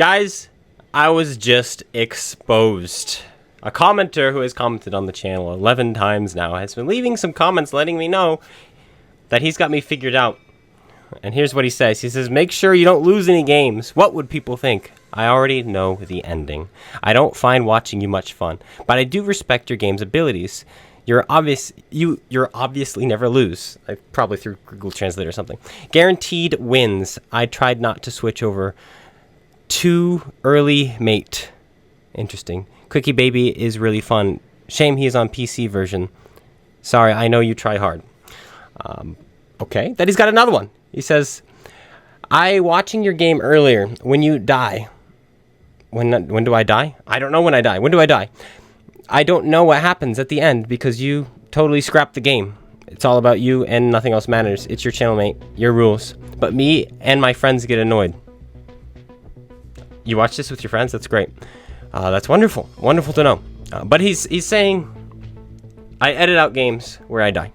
Guys, I was just exposed. A commenter who has commented on the channel 11 times now has been leaving some comments letting me know that he's got me figured out. And here's what he says. He says, make sure you don't lose any games. What would people think? I already know the ending. I don't find watching you much fun, but I do respect your game's abilities. You're obviously never lose. I probably threw Google Translate or something. Guaranteed wins. I tried not to switch over too early, mate. Interesting. Quickie Baby is really fun. Shame he is on PC version. Sorry, I know you try hard. Okay, then he's got another one. He says, I watching your game earlier. When you die. When do I die? I don't know when I die. When do I die? I don't know what happens at the end because you totally scrapped the game. It's all about you and nothing else matters. It's your channel, mate. Your rules. But me and my friends get annoyed. You watch this with your friends? That's great. That's wonderful. Wonderful to know. But he's saying, I edit out games where I die.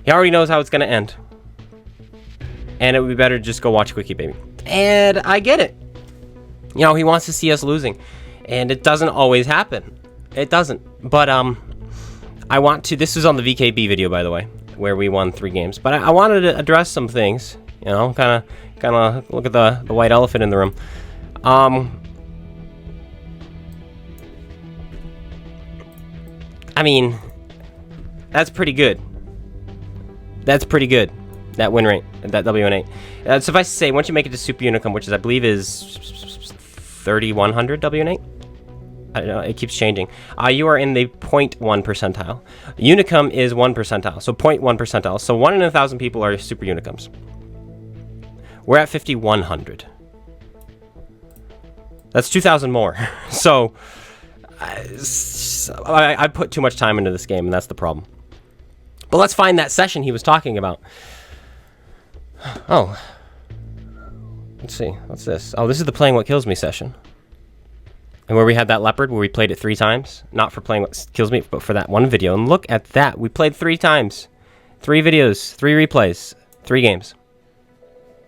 He already knows how it's going to end. And it would be better to just go watch Quickie Baby. And I get it. You know, he wants to see us losing. And it doesn't always happen. It doesn't. But I want to... This was on the VKB video, by the way, where we won 3 games. But I wanted to address some things. You know, kind of look at the white elephant in the room. I mean, that's pretty good. That's pretty good. That win rate, that WN8. Suffice to say, once you make it to Super Unicum, which is, I believe, is 3100 WN8. I don't know, it keeps changing. You are in the 0.1 percentile. Unicum is 1 percentile, so 0.1 percentile. So 1 in 1,000 people are Super Unicums. We're at 5,100. That's 2,000 more. So I put too much time into this game, and that's the problem. But let's find that session he was talking about. Oh. Let's see. What's this? Oh, this is the Playing What Kills Me session. And where we had that leopard, where we played it 3 times. Not for Playing What Kills Me, but for that one video. And look at that. We played 3 times. 3 videos, 3 replays, 3 games.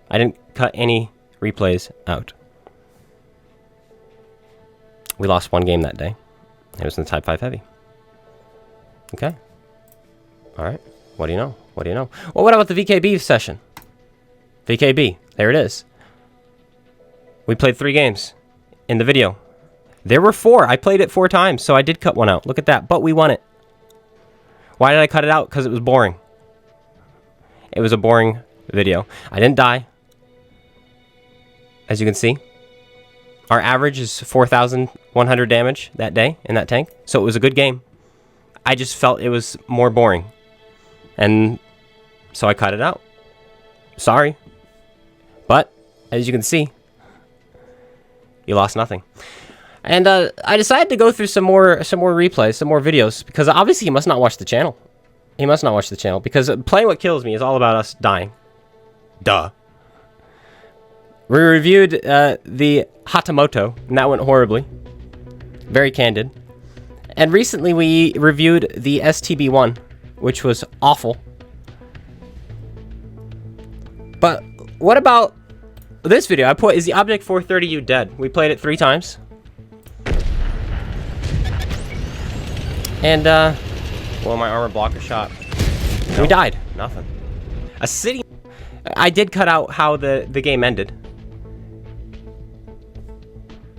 I didn't cut any replays out. We lost 1 game that day. It was in the Type 5 Heavy. Okay. Alright. What do you know? What do you know? Well, what about the VKB session? VKB. There it is. We played 3 games in the video. There were 4. I played it 4 times, so I did cut 1 out. Look at that. But we won it. Why did I cut it out? Because it was boring. It was a boring video. I didn't die. As you can see. Our average is 4,100 damage that day in that tank. So it was a good game. I just felt it was more boring. And so I cut it out. Sorry. But, as you can see, you lost nothing. And I decided to go through some more replays, some more videos, because obviously he must not watch the channel. He must not watch the channel, because Playing What Kills Me is all about us dying. Duh. We reviewed the Hatamoto, and that went horribly. Very candid. And recently we reviewed the STB1, which was awful. But what about this video? I put, is the Object 430U dead? We played it 3 times. And, well, my armor blocker shot. No. We died. Nothing. A city... I did cut out how the game ended.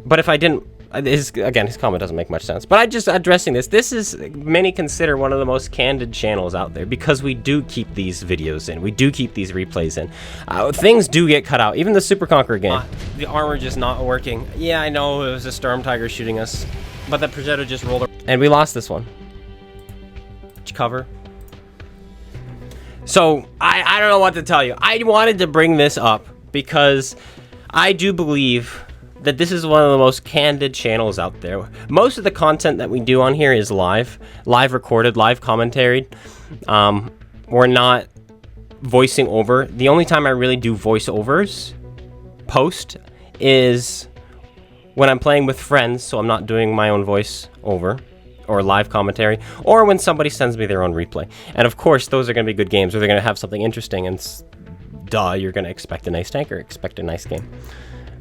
But if I didn't... Again, his comment doesn't make much sense. But I'm just addressing this. This is, many consider, one of the most candid channels out there. Because we do keep these videos in. We do keep these replays in. Things do get cut out. Even the Super Conqueror game. The armor just not working. Yeah, I know it was a Storm Tiger shooting us. But the projectile just rolled over. And we lost this one. Cover. So, I don't know what to tell you. I wanted to bring this up because I do believe that this is one of the most candid channels out there. Most of the content that we do on here is live recorded, live commentary. We're not voicing over. The only time I really do voiceovers post is when I'm playing with friends, so I'm not doing my own voice over or live commentary, or when somebody sends me their own replay. And of course, those are going to be good games, or they're going to have something interesting, and duh, you're going to expect a nice tank or expect a nice game.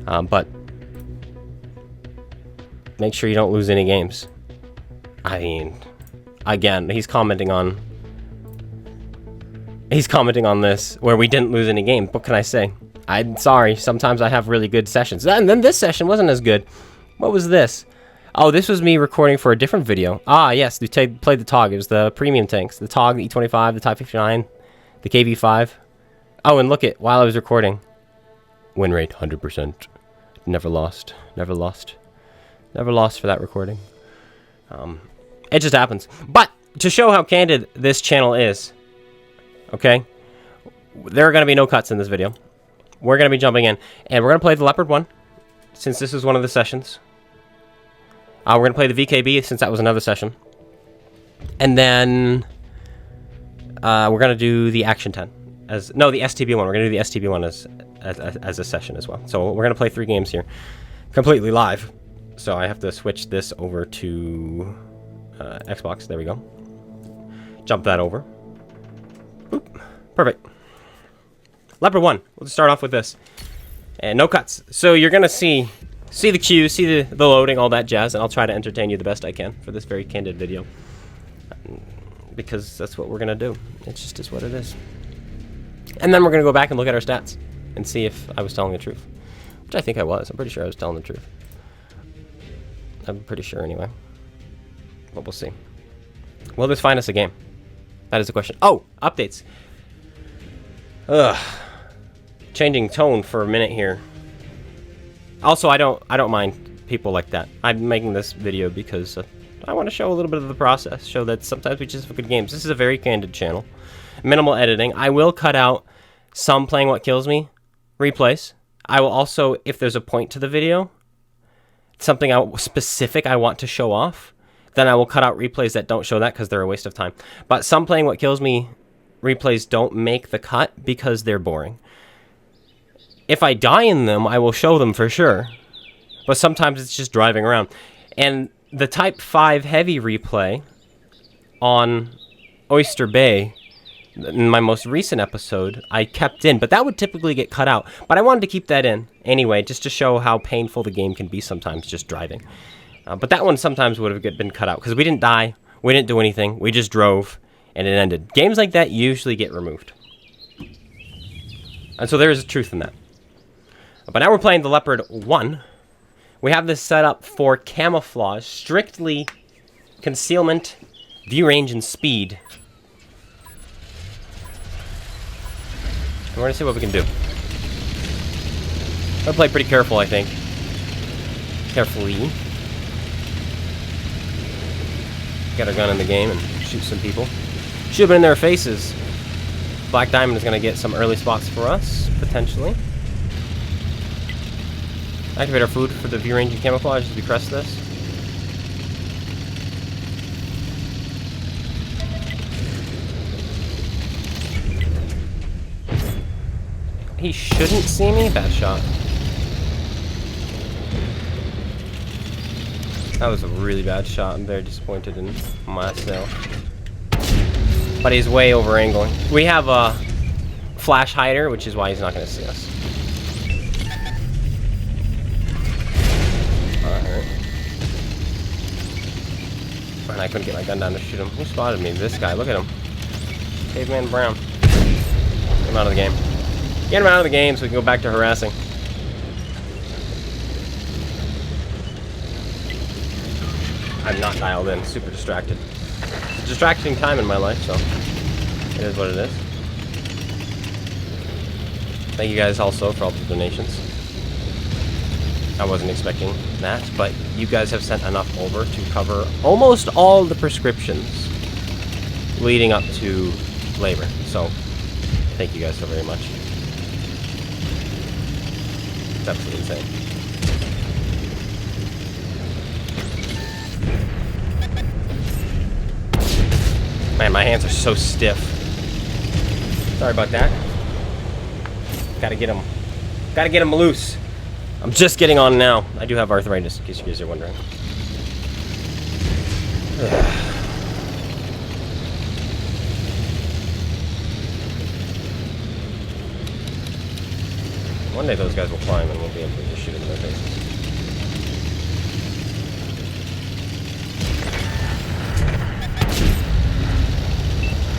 But make sure you don't lose any games. I mean, again, he's commenting on this where we didn't lose any games. What can I say? I'm sorry. Sometimes I have really good sessions. And then this session wasn't as good. What was this? Oh, this was me recording for a different video. Ah, yes, we played the TOG. It was the premium tanks. The TOG, the E25, the Type 59, the KV5. Oh, and look it, while I was recording. Win rate, 100%. Never lost. Never lost. Never lost for that recording. It just happens. But, to show how candid this channel is, okay, there are going to be no cuts in this video. We're going to be jumping in, and we're going to play the Leopard 1, since this is one of the sessions. We're going to play the VKB, since that was another session. And then we're going to do the Action 10. The STB 1. We're going to do the STB 1 as a session as well. So we're going to play 3 games here, completely live. So I have to switch this over to Xbox. There we go. Jump that over. Boop. Perfect. Leopard 1. We'll just start off with this. And no cuts. So you're going to see the queue, see the loading, all that jazz, and I'll try to entertain you the best I can for this very candid video. Because that's what we're going to do. It just is what it is. And then we're going to go back and look at our stats and see if I was telling the truth. Which I think I was. I'm pretty sure I was telling the truth. I'm pretty sure anyway. But we'll see. Will this find us a game? That is the question. Oh, updates. Ugh. Changing tone for a minute here. Also, I don't mind people like that. I'm making this video because I want to show a little bit of the process. Show that sometimes we just have good games. This is a very candid channel. Minimal editing. I will cut out some playing what kills me replays. I will also, if there's a point to the video, something specific I want to show off, then I will cut out replays that don't show that because they're a waste of time. But some playing what kills me replays don't make the cut because they're boring. If I die in them, I will show them for sure. But sometimes it's just driving around. And the Type 5 Heavy replay on Oyster Bay, in my most recent episode, I kept in. But that would typically get cut out. But I wanted to keep that in anyway, just to show how painful the game can be sometimes just driving. But that one sometimes would have been cut out. Because we didn't die, we didn't do anything, we just drove, and it ended. Games like that usually get removed. And so there is truth in that. But now we're playing the Leopard 1. We have this set up for camouflage, strictly concealment, view range, and speed. And we're going to see what we can do. I'm going to play pretty careful, I think. Carefully. Get our gun in the game and shoot some people. Shoot them in their faces. Black Diamond is going to get some early spots for us, potentially. Activate our food for the view range and camouflage as we press this. He shouldn't see me. Bad shot. That was a really bad shot. I'm very disappointed in myself. But he's way over angling. We have a flash hider, which is why he's not going to see us. And I couldn't get my gun down to shoot him. Who spotted me? This guy. Look at him. Caveman Brown. Get him out of the game. Get him out of the game so we can go back to harassing. I'm not dialed in. Super distracted. It's a distracting time in my life, so it is what it is. Thank you guys also for all the donations. I wasn't expecting that, but you guys have sent enough over to cover almost all the prescriptions leading up to labor. So, thank you guys so very much. It's absolutely insane. Man, my hands are so stiff. Sorry about that. Gotta get them loose. I'm just getting on now. I do have arthritis, in case you guys are wondering. One day those guys will climb and we'll be able to just shoot them in their faces.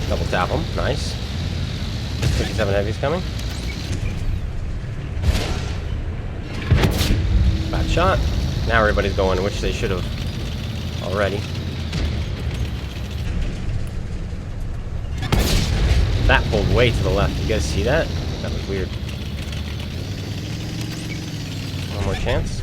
Double tap them. Nice. 57 heavies coming. Bad shot. Now everybody's going, which they should have already. That pulled way to the left. You guys see that? That was weird. One more chance.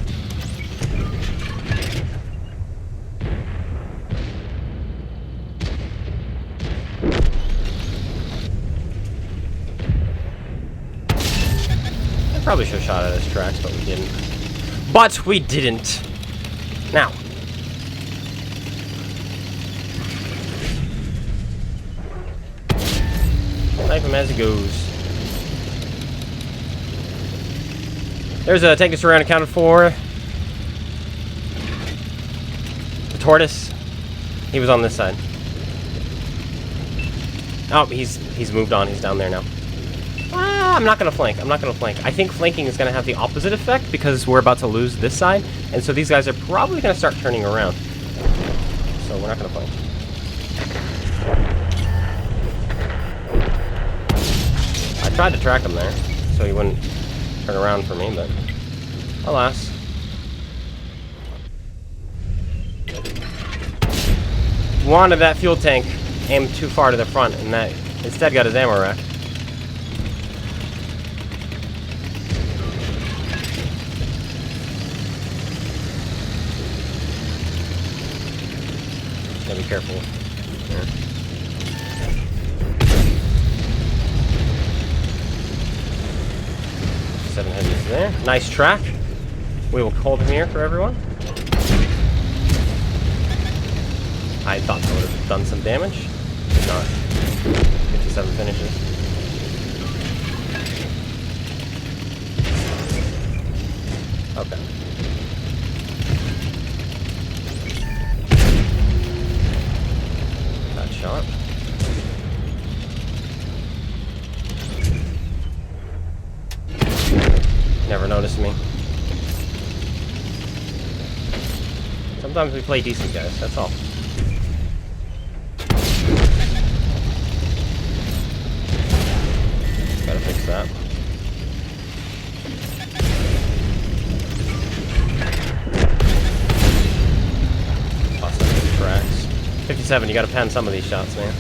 I probably should have shot at his tracks, but we didn't. But we didn't. Now. Snipe him as he goes. There's a take us around accounted for. The tortoise. He was on this side. Oh, he's moved on. He's down there now. I'm not gonna flank. I'm not gonna flank. I think flanking is gonna have the opposite effect because we're about to lose this side, and so these guys are probably gonna start turning around. So we're not gonna flank. I tried to track him there, so he wouldn't turn around for me, but alas. Wanted that fuel tank aimed too far to the front, and that instead got his ammo rack. Gotta be careful. There. Seven heavies there. Nice track. We will hold him here for everyone. I thought that would have done some damage. Did not. 57 finishes. Okay. Bad shot. Never noticed me. Sometimes we play decent, guys. That's all. Gotta fix that. Lost some tracks. 57, you gotta pan some of these shots, man.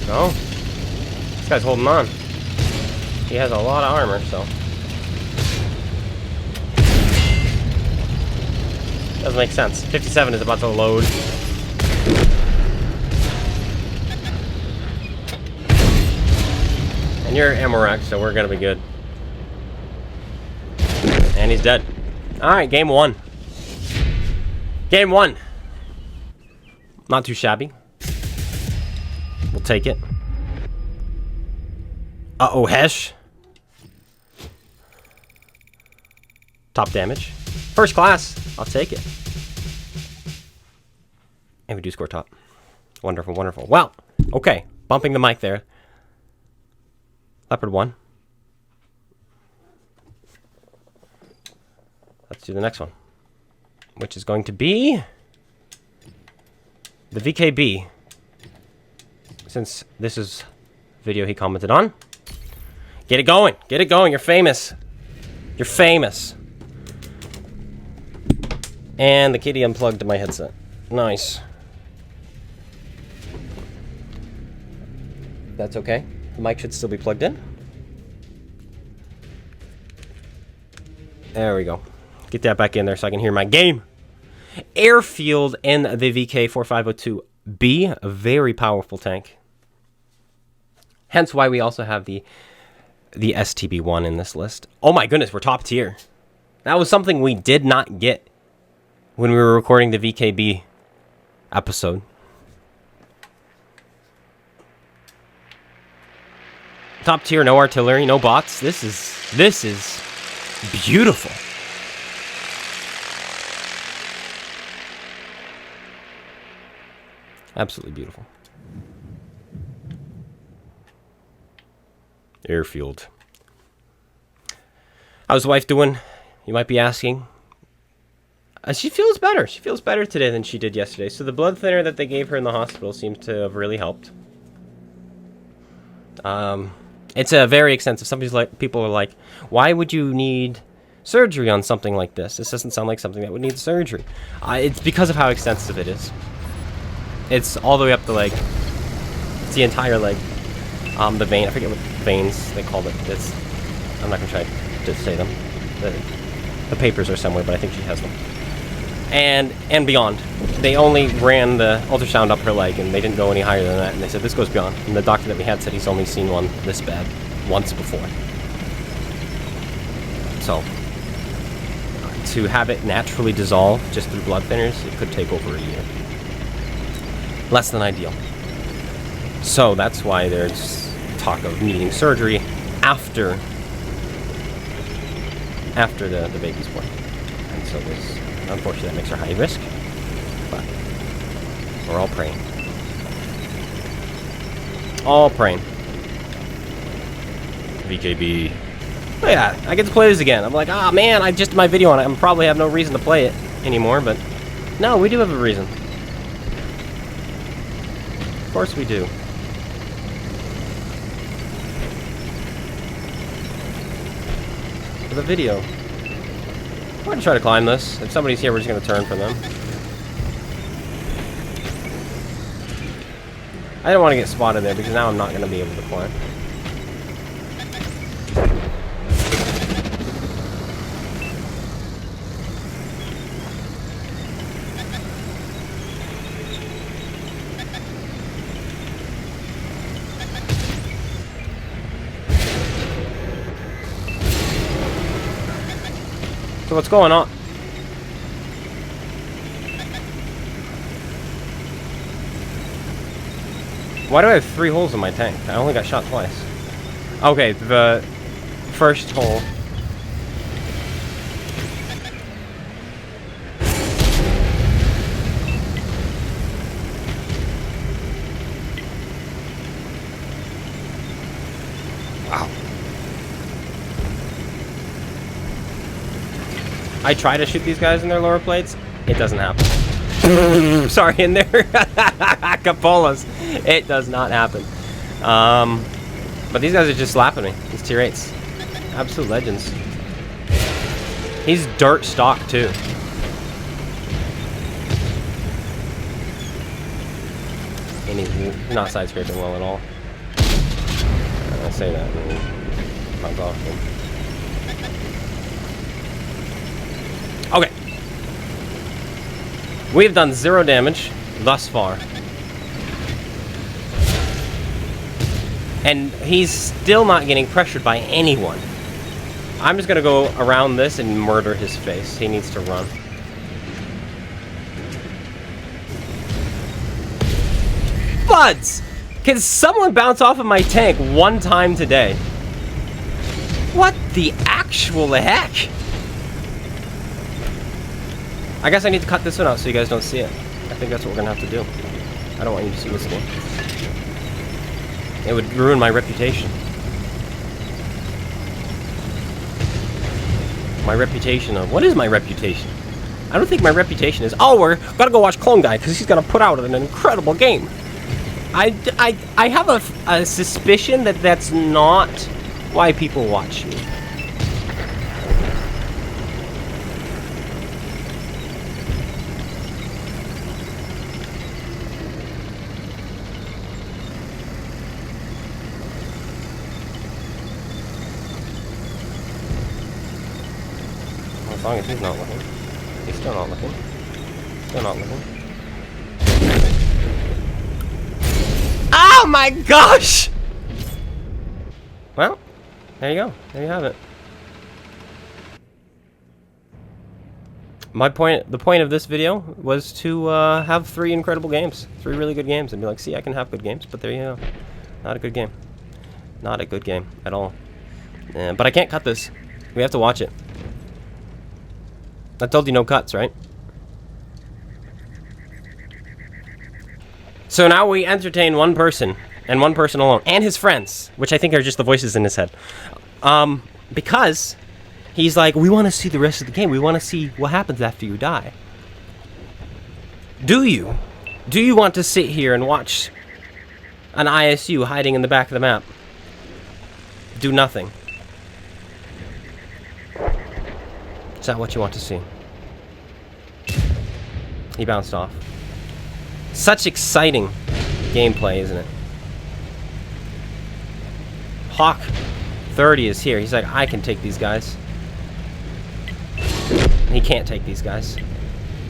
No. This guy's holding on. He has a lot of armor, so. Doesn't make sense. 57 is about to load. And you're ammo rack, so we're gonna be good. And he's dead. Alright, game one. Game one. Not too shabby. We'll take it. Uh-oh, Hesh. Top damage. First class. I'll take it. And we do score top. Wonderful, wonderful. Well, okay. Bumping the mic there. Leopard 1. Let's do the next one. Which is going to be the VKB. Since this is video he commented on. Get it going. Get it going. You're famous. You're famous. And the kitty unplugged my headset. Nice. That's okay. The mic should still be plugged in. There we go. Get that back in there so I can hear my game. Airfield in the VK4502B. A very powerful tank. Hence why we also have the STB1 in this list. Oh my goodness, we're top tier. That was something we did not get when we were recording the VKB episode. Top tier, no artillery, no bots. This is beautiful. Absolutely beautiful. Airfield. How's the wife doing? You might be asking. She feels better. She feels better today than she did yesterday. So the blood thinner that they gave her in the hospital seems to have really helped. It's a very extensive. People are like, why would you need surgery on something like this? This doesn't sound like something that would need surgery. It's because of how extensive it is. It's all the way up the leg. It's the entire leg. The vein. I forget what veins they called it. I'm not gonna try to say them. The papers are somewhere, but I think she has them. And beyond. They only ran the ultrasound up her leg, and they didn't go any higher than that. And they said this goes beyond. And the doctor that we had said he's only seen one this bad once before. So to have it naturally dissolve just through blood thinners, it could take over a year. Less than ideal. So that's why there's talk of needing surgery after the baby's born. And so there's, unfortunately, that makes her high risk. But we're all praying. All praying. VKB. Oh yeah, I get to play this again. I'm like, ah, man, I just did my video on it. I probably have no reason to play it anymore, but no, we do have a reason. Of course we do. For the video. I'm going to try to climb this. If somebody's here, we're just going to turn for them. I don't want to get spotted there because now I'm not going to be able to climb. So what's going on? Why do I have 3 holes in my tank? I only got shot twice. Okay, the first hole. Wow. I try to shoot these guys in their lower plates. It doesn't happen. Sorry, in their capolas. It does not happen. But these guys are just slapping me. These tier 8s. Absolute legends. He's dirt stock, too. And he's not side scraping well at all. I say that. Runs off him. Okay. We've done 0 damage thus far. And he's still not getting pressured by anyone. I'm just gonna go around this and murder his face. He needs to run. Buds! Can someone bounce off of my tank one time today? What the actual heck? I guess I need to cut this one out so you guys don't see it. I think that's what we're gonna have to do. I don't want you to see this game. It would ruin my reputation. My reputation of... What is my reputation? I don't think my reputation is... Oh, we're gotta go watch CloneGuy because he's gonna put out an incredible game. I have a suspicion that that's not why people watch me. As long as he's not looking. He's still not looking. Still not looking. Oh my gosh! Well, there you go. There you have it. The point of this video was to have 3 incredible games. 3 really good games. And be like, see, I can have good games, but there you go. Not a good game. Not a good game at all. But I can't cut this. We have to watch it. I told you no cuts, right? So now we entertain one person, and one person alone, and his friends, which I think are just the voices in his head. Because he's like, we want to see the rest of the game. We want to see what happens after you die. Do you? Do you want to sit here and watch an ISU hiding in the back of the map? Do nothing. Is that what you want to see? He bounced off. Such exciting gameplay, isn't it? Hawk 30 is here. He's like, I can take these guys. He can't take these guys.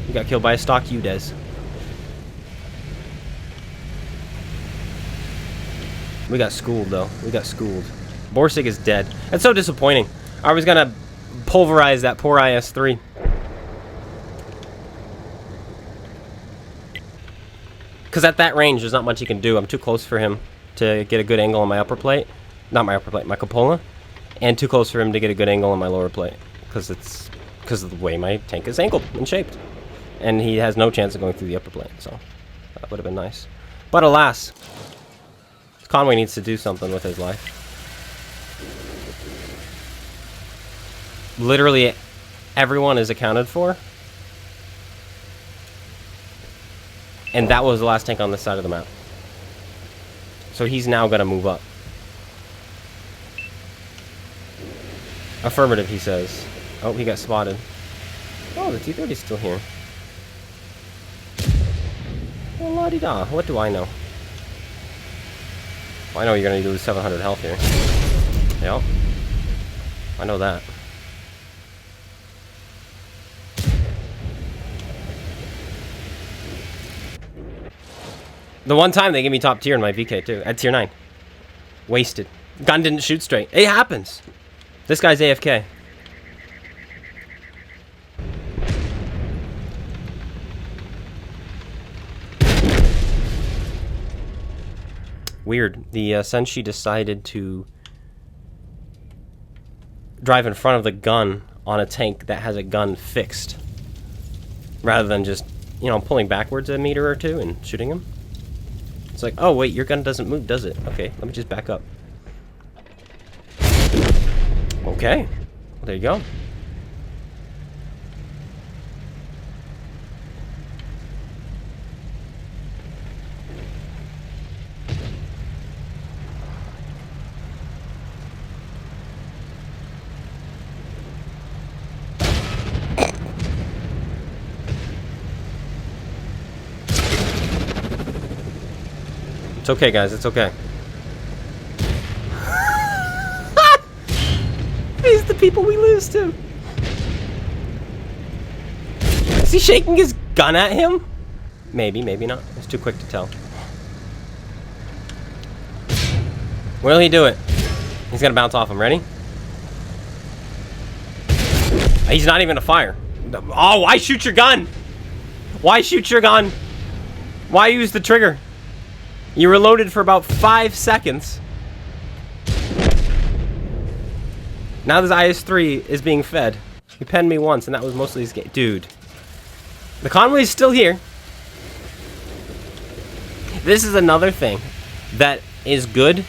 He got killed by a stock UDES. We got schooled, though. We got schooled. Borsig is dead. That's so disappointing. I was gonna pulverize that poor IS-3. Because at that range, there's not much he can do. I'm too close for him to get a good angle on my upper plate. Not my upper plate, my cupola. And too close for him to get a good angle on my lower plate. Because of the way my tank is angled and shaped. And he has no chance of going through the upper plate. So that would have been nice. But alas, Conway needs to do something with his life. Literally everyone is accounted for. And that was the last tank on this side of the map. So he's now going to move up. Affirmative, he says. Oh, he got spotted. Oh, the T-30 is still here. Well, la-di-da. What do I know? Well, I know you're going to lose 700 health here. Yep. I know that. The one time they gave me top tier in my VK too, at tier 9. Wasted. Gun didn't shoot straight. It happens. This guy's AFK. Weird. The Senshi decided to drive in front of the gun on a tank that has a gun fixed. Rather than just, you know, pulling backwards a meter or two and shooting him. It's like, oh wait, your gun doesn't move, does it? Okay, let me just back up. Okay, well, there you go. It's okay, guys. It's okay. These are the people we lose to. Is he shaking his gun at him? Maybe, maybe not. It's too quick to tell. Will he do it? He's gonna bounce off him. Ready? He's not even a fire. Oh, why shoot your gun? Why shoot your gun? Why use the trigger? You were loaded for about 5 seconds. Now this IS-3 is being fed. He penned me once, and that was mostly his game. Dude. The Conway's still here. This is another thing that is good.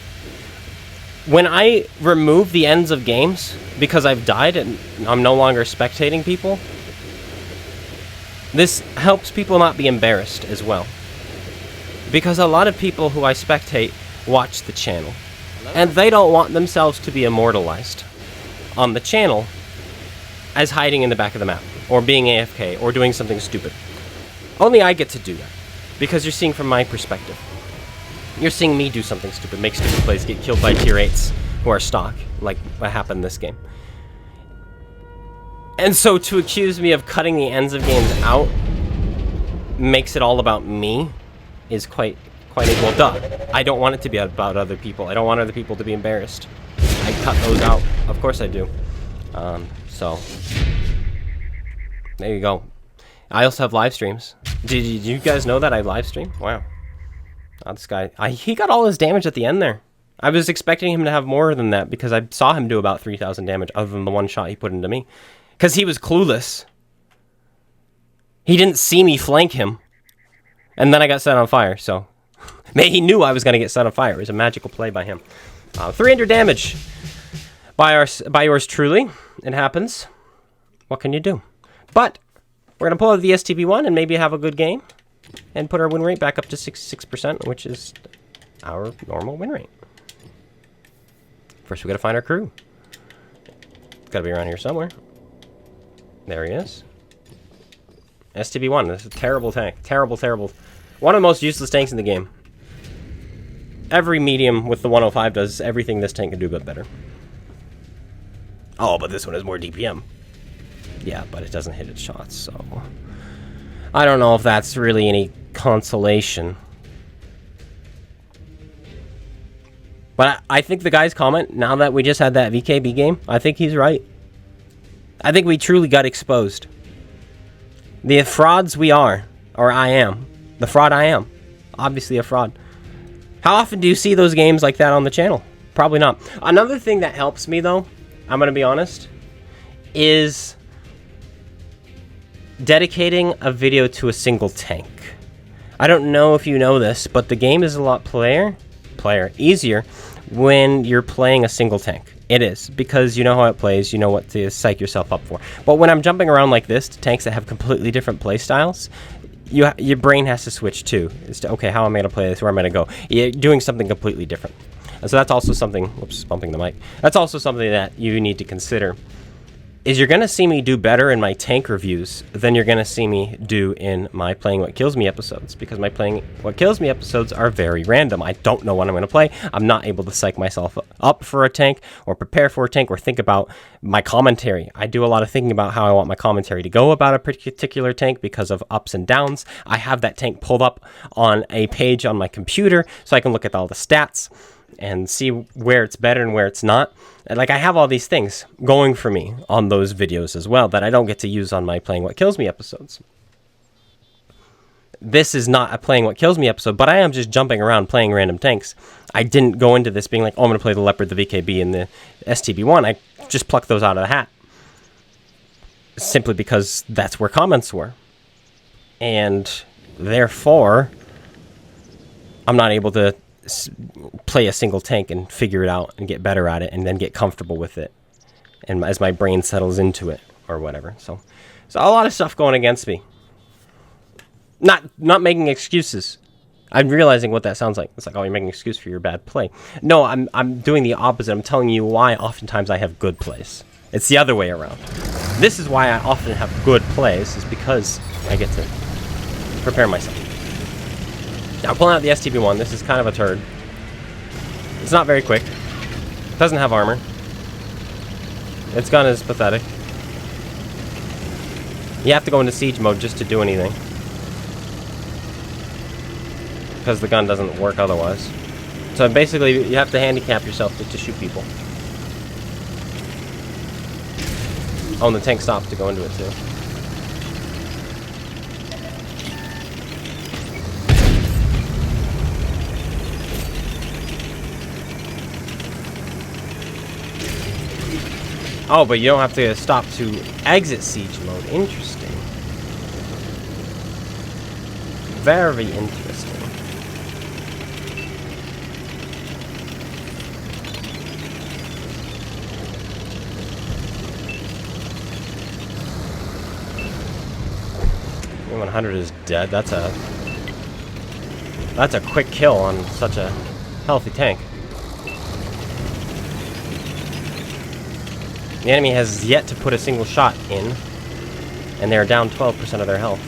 When I remove the ends of games, because I've died and I'm no longer spectating people, this helps people not be embarrassed as well. Because a lot of people who I spectate watch the channel. And they don't want themselves to be immortalized on the channel as hiding in the back of the map. Or being AFK. Or doing something stupid. Only I get to do that. Because you're seeing from my perspective. You're seeing me do something stupid. Make stupid plays. Get killed by tier 8s who are stock. Like what happened in this game. And so to accuse me of cutting the ends of games out makes it all about me. Is quite well, duh. I don't want it to be about other people. I don't want other people to be embarrassed. I cut those out. Of course I do. So there you go. I also have live streams. Did you guys know that I live stream? Wow. Oh, this guy, he got all his damage at the end there. I was expecting him to have more than that because I saw him do about 3,000 damage other than the one shot he put into me. Because he was clueless. He didn't see me flank him. And then I got set on fire, so... he knew I was going to get set on fire. It was a magical play by him. 300 damage by yours truly. It happens. What can you do? But we're going to pull out the STB1 and maybe have a good game. And put our win rate back up to 66%, which is our normal win rate. First, we got to find our crew. Got to be around here somewhere. There he is. STB1. This is a terrible tank. Terrible, terrible. One of the most useless tanks in the game. Every medium with the 105 does everything this tank can do, but better. Oh, but this one has more DPM. Yeah, but it doesn't hit its shots, so... I don't know if that's really any consolation. But I think the guy's comment, now that we just had that VKB game, I think he's right. I think we truly got exposed. The frauds we are, or I am. The fraud I am. Obviously a fraud. How often do you see those games like that on the channel? Probably not. Another thing that helps me, though, I'm going to be honest, is dedicating a video to a single tank. I don't know if you know this, but the game is a lot easier when you're playing a single tank. It is, because you know how it plays, you know what to psych yourself up for. But when I'm jumping around like this to tanks that have completely different play styles, your brain has to switch too. It's to, okay, how am I going to play this? Where am I going to go? You're doing something completely different. And so that's also something, whoops, bumping the mic. That's also something that you need to consider. Is you're going to see me do better in my tank reviews than you're going to see me do in my Playing What Kills Me episodes. Because my Playing What Kills Me episodes are very random. I don't know what I'm going to play. I'm not able to psych myself up for a tank, or prepare for a tank, or think about my commentary. I do a lot of thinking about how I want my commentary to go about a particular tank because of ups and downs. I have that tank pulled up on a page on my computer so I can look at all the stats and see where it's better and where it's not. Like, I have all these things going for me on those videos as well that I don't get to use on my Playing What Kills Me episodes. This is not a Playing What Kills Me episode, but I am just jumping around playing random tanks. I didn't go into this being like, oh, I'm going to play the Leopard, the VKB, and the STB1. I just plucked those out of the hat. Simply because that's where comments were. And therefore, I'm not able to play a single tank and figure it out and get better at it and then get comfortable with it, and as my brain settles into it or whatever. So a lot of stuff going against me. Not making excuses. I'm realizing what that sounds like. It's like, oh, you're making an excuse for your bad play. No, I'm doing the opposite. I'm telling you why oftentimes I have good plays. It's the other way around. This is why I often have good plays, is because I get to prepare myself. Now, pulling out the STB1, this is kind of a turd. It's not very quick. It doesn't have armor. Its gun is pathetic. You have to go into siege mode just to do anything, because the gun doesn't work otherwise. So basically, you have to handicap yourself to shoot people. Oh, and the tank stops to go into it too. Oh, but you don't have to stop to exit siege mode. Interesting. Very interesting. E100 is dead. That's a quick kill on such a healthy tank. The enemy has yet to put a single shot in, and they're down 12% of their health.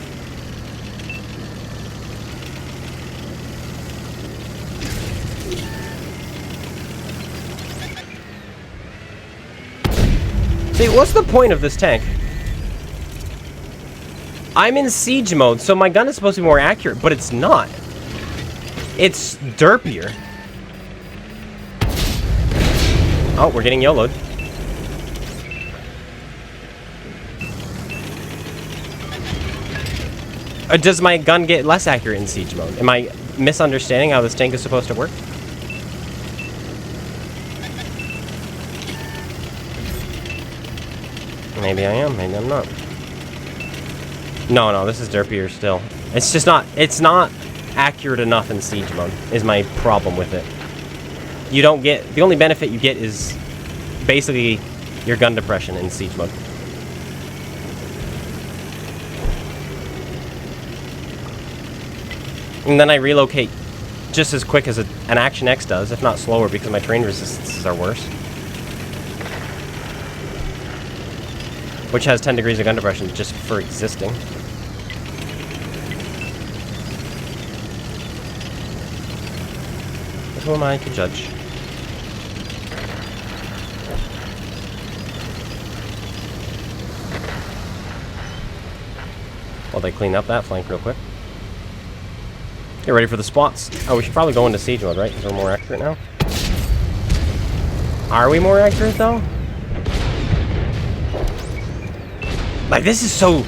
See, what's the point of this tank? I'm in siege mode, so my gun is supposed to be more accurate, but it's not. It's derpier. Oh, we're getting YOLO'd. Does my gun get less accurate in siege mode? Am I misunderstanding how this tank is supposed to work? Maybe I am, maybe I'm not. No, this is derpier still. It's just not, it's not accurate enough in siege mode, is my problem with it. You don't get, the only benefit you get is basically your gun depression in siege mode. And then I relocate just as quick as an Action X does, if not slower, because my terrain resistances are worse. Which has 10 degrees of gun depression just for existing. But who am I to judge? While they clean up that flank real quick. Get ready for the spots. Oh, we should probably go into siege mode, right? Because we're more accurate now. Are we more accurate, though? Like, this is so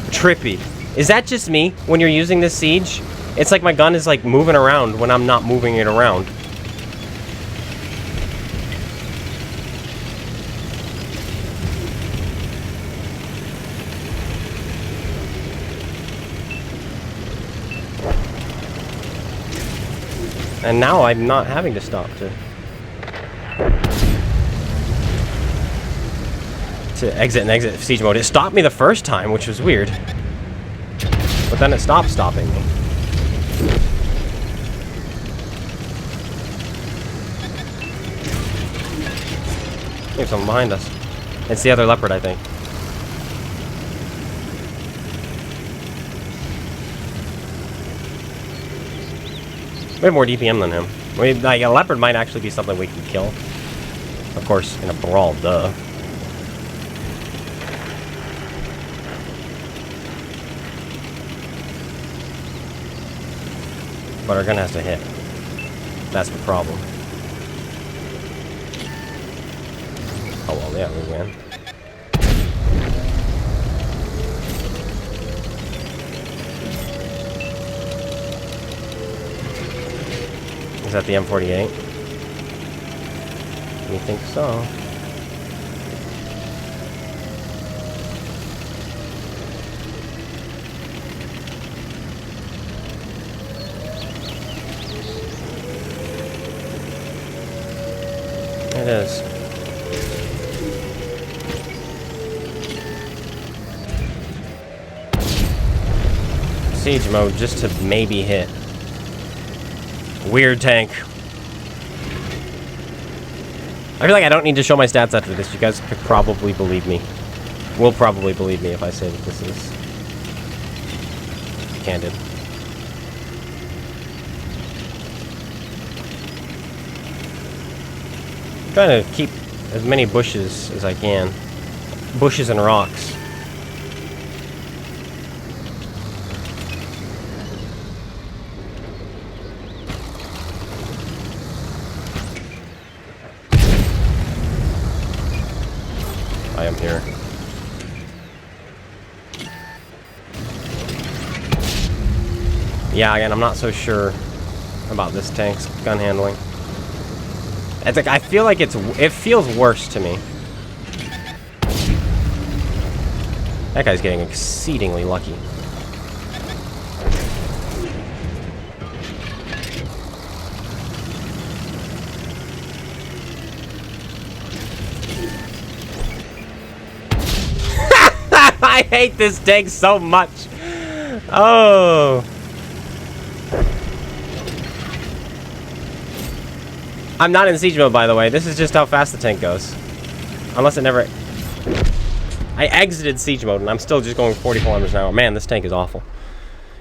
trippy. Is that just me when you're using this siege? It's like my gun is, like, moving around when I'm not moving it around. And now I'm not having to stop to exit and exit siege mode. It stopped me the first time, which was weird. But then it stopped stopping me. There's someone behind us. It's the other leopard, I think. We have more DPM than him. Like, a leopard might actually be something we can kill. Of course, in a brawl, duh. But our gun has to hit. That's the problem. Oh well, yeah, we win. Is that the M48? You think so? It is. Siege mode just to maybe hit. Weird tank. I feel like I don't need to show my stats after this. You guys could probably believe me. Will probably believe me if I say that this is candid. I'm trying to keep as many bushes as I can. Bushes and rocks. I am here. Yeah, again, I'm not so sure about this tank's gun handling. It's like, I feel like it feels worse to me. That guy's getting exceedingly lucky. I hate this tank so much. Oh. I'm not in siege mode, by the way. This is just how fast the tank goes. Unless it never... I exited siege mode, and I'm still just going 40 kilometers an hour. Man, this tank is awful.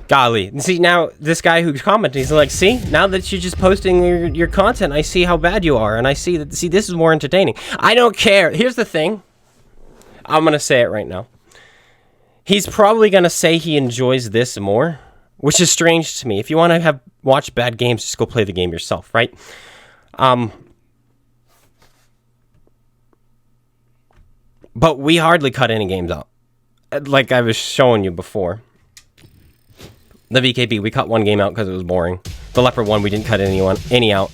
Golly. And see, now, this guy who's commenting, he's like, see? Now that you're just posting your content, I see how bad you are. And I see that, see, this is more entertaining. I don't care. Here's the thing. I'm going to say it right now. He's probably going to say he enjoys this more, which is strange to me. If you want to watch bad games, just go play the game yourself, right? But we hardly cut any games out. Like I was showing you before. The VKB, we cut one game out because it was boring. The Leopard one, we didn't cut any out.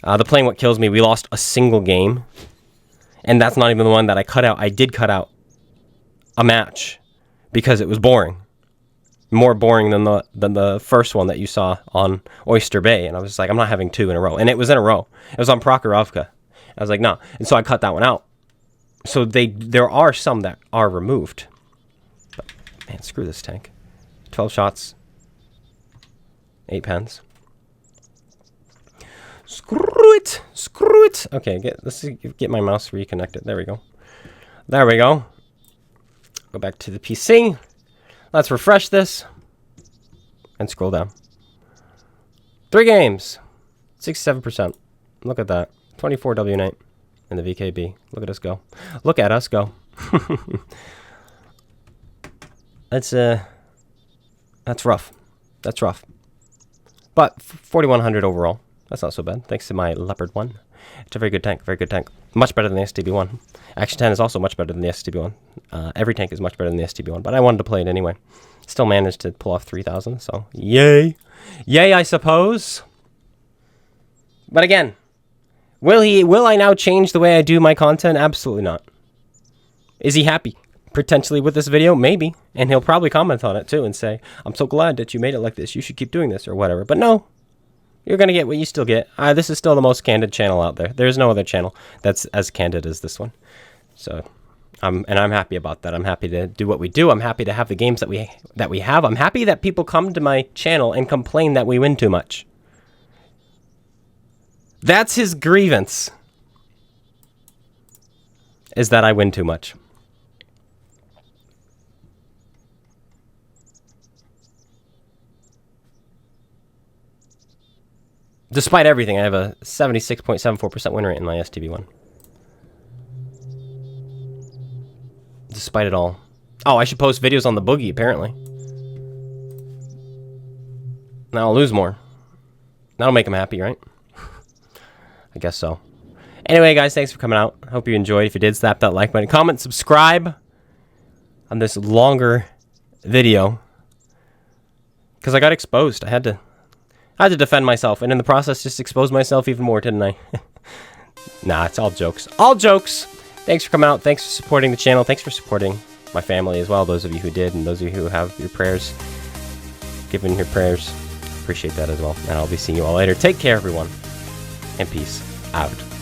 The Playing What Kills Me, we lost a single game. And that's not even the one that I cut out. I did cut out a match because it was boring. More boring than the first one that you saw on Oyster Bay. And I was just like, I'm not having 2 in a row. And it was in a row. It was on Prokhorovka. I was like, no. And so I cut that one out. So there are some that are removed. But, man, screw this tank. 12 shots. 8 pens. Screw it. Screw it. Okay, let's get my mouse reconnected. There we go. There we go. Go back to the PC. Let's refresh this. And scroll down. 3 games. 67%. Look at that. 24 W8 in the VKB. Look at us go. Look at us go. That's rough. That's rough. But 4,100 overall. That's not so bad. Thanks to my Leopard 1. It's a very good tank. Very good tank. Much better than the STB1. Action 10 is also much better than the STB1. Every tank is much better than the STB1. But I wanted to play it anyway. Still managed to pull off 3,000. So, yay. Yay, I suppose. But again, will I now change the way I do my content? Absolutely not. Is he happy? Potentially with this video? Maybe. And he'll probably comment on it too and say, I'm so glad that you made it like this. You should keep doing this or whatever. But no. You're going to get what you still get. This is still the most candid channel out there. There's no other channel that's as candid as this one. So, and I'm happy about that. I'm happy to do what we do. I'm happy to have the games that we have. I'm happy that people come to my channel and complain that we win too much. That's his grievance. Is that I win too much. Despite everything, I have a 76.74% win rate in my STB1. Despite it all. Oh, I should post videos on the boogie, apparently. Now I'll lose more. That'll make him happy, right? I guess so. Anyway, guys, thanks for coming out. Hope you enjoyed. If you did, slap that like button. Comment, subscribe on this longer video. Because I got exposed. I had to defend myself, and in the process, just expose myself even more, didn't I? Nah, it's all jokes. All jokes! Thanks for coming out. Thanks for supporting the channel. Thanks for supporting my family as well, those of you who did, and those of you who have your prayers, given your prayers. Appreciate that as well. And I'll be seeing you all later. Take care, everyone. And peace out.